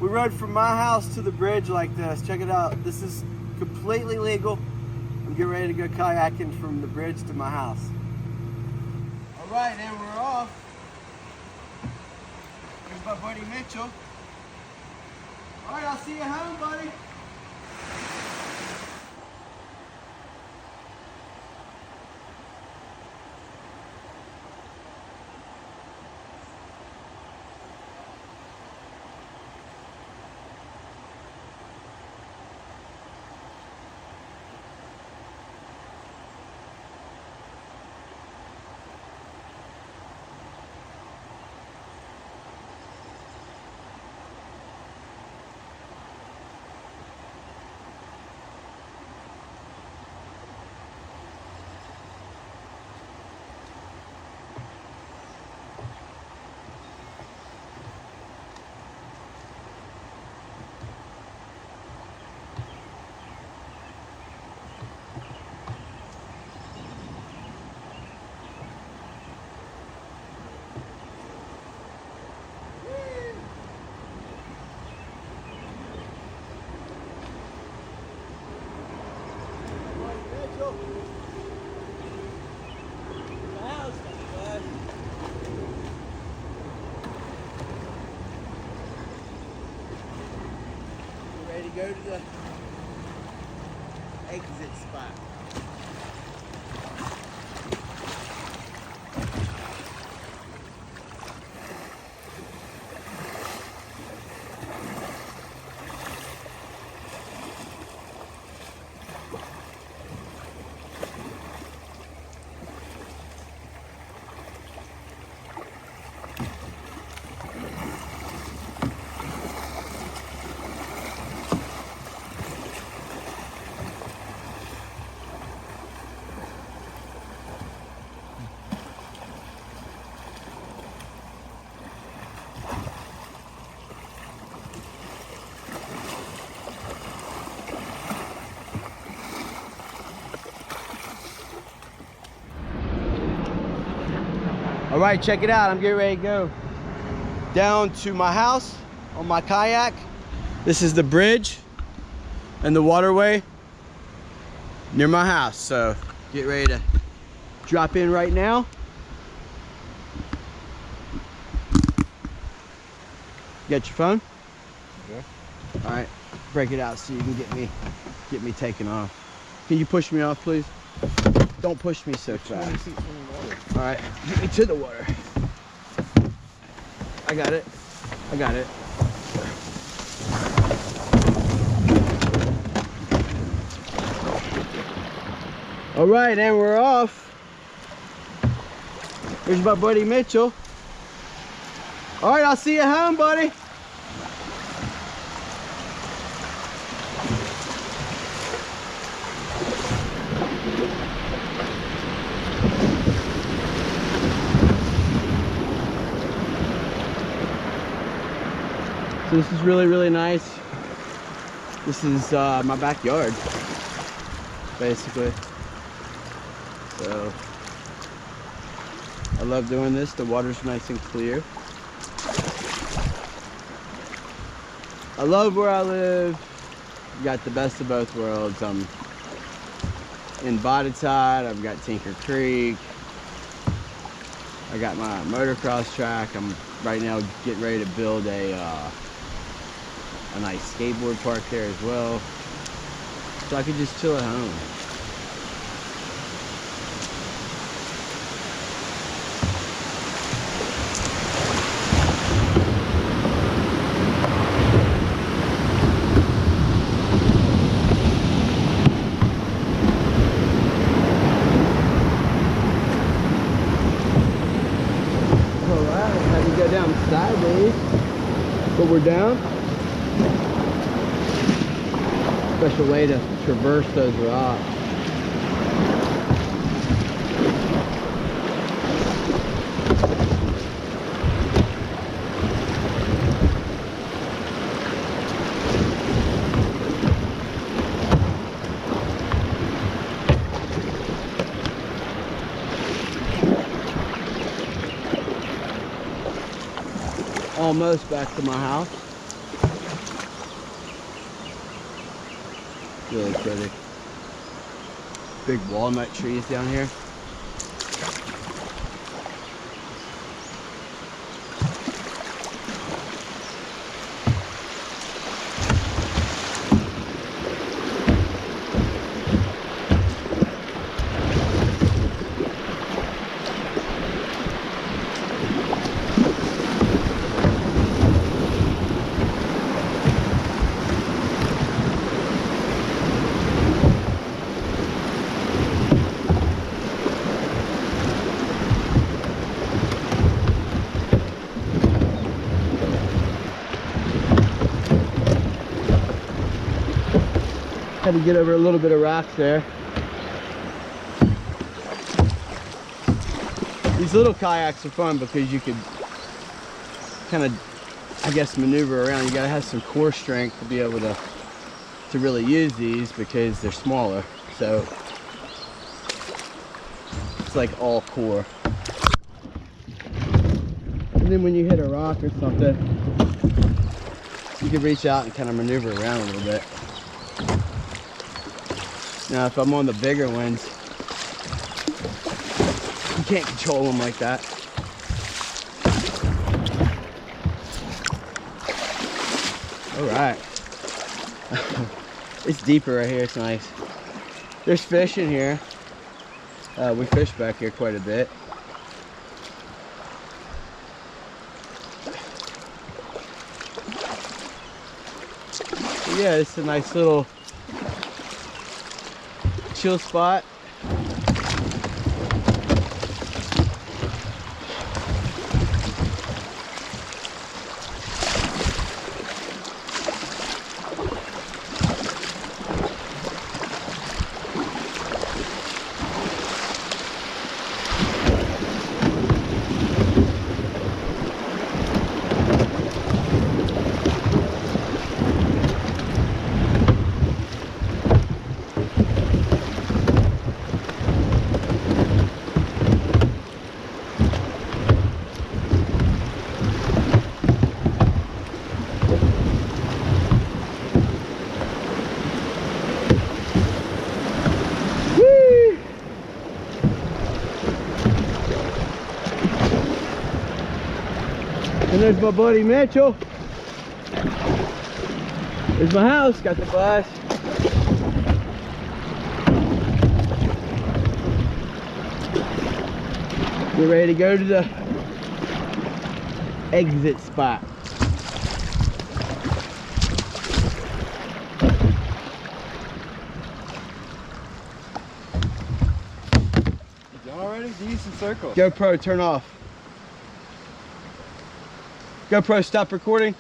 We rode from my house to the bridge like this. Check it out. This is completely legal. I'm getting ready to go kayaking from the bridge to my house. All right, and we're off. Here's my buddy Mitchell. All right, I'll see you home, buddy. Ready to go to the exit spot. All right, check it out. I'm getting ready to go down to my house on my kayak. This is the bridge and the waterway near my house. So get ready to drop in right now. Got your phone? Yeah. All right, break it out so you can get me taken off. Can you push me off, please? Don't push me so fast. All right, get me to the water. I got it. I got it. All right, and we're off. Here's my buddy Mitchell. All right, I'll see you home, buddy. So this is really, really nice. This is my backyard, basically. So I love doing this. The water's nice and clear. I love where I live. Got the best of both worlds. I'm in Botetourt. I've got Tinker Creek. I got my motocross track. I'm right now getting ready to build a nice skateboard park there as well, so I could just chill at home. All right, had to go down sideways, but we're down. Special way to traverse those rocks. Almost back to my house. Really pretty. Big walnut trees down here. Had to get over a little bit of rocks there. These little kayaks are fun because you could kind of, I guess, maneuver around. You gotta have some core strength to be able to really use these because they're smaller. So it's like all core. And then when you hit a rock or something, you can reach out and kind of maneuver around a little bit. Now, if I'm on the bigger ones, you can't control them like that. All right. It's deeper right here, it's nice. There's fish in here. We fish back here quite a bit. But yeah, it's a nice little chill spot. And there's my buddy Mitchell. There's my house, got the bus. We're ready to go to the exit spot. You done already? Do you use some circles? GoPro, turn off. GoPro, stop recording.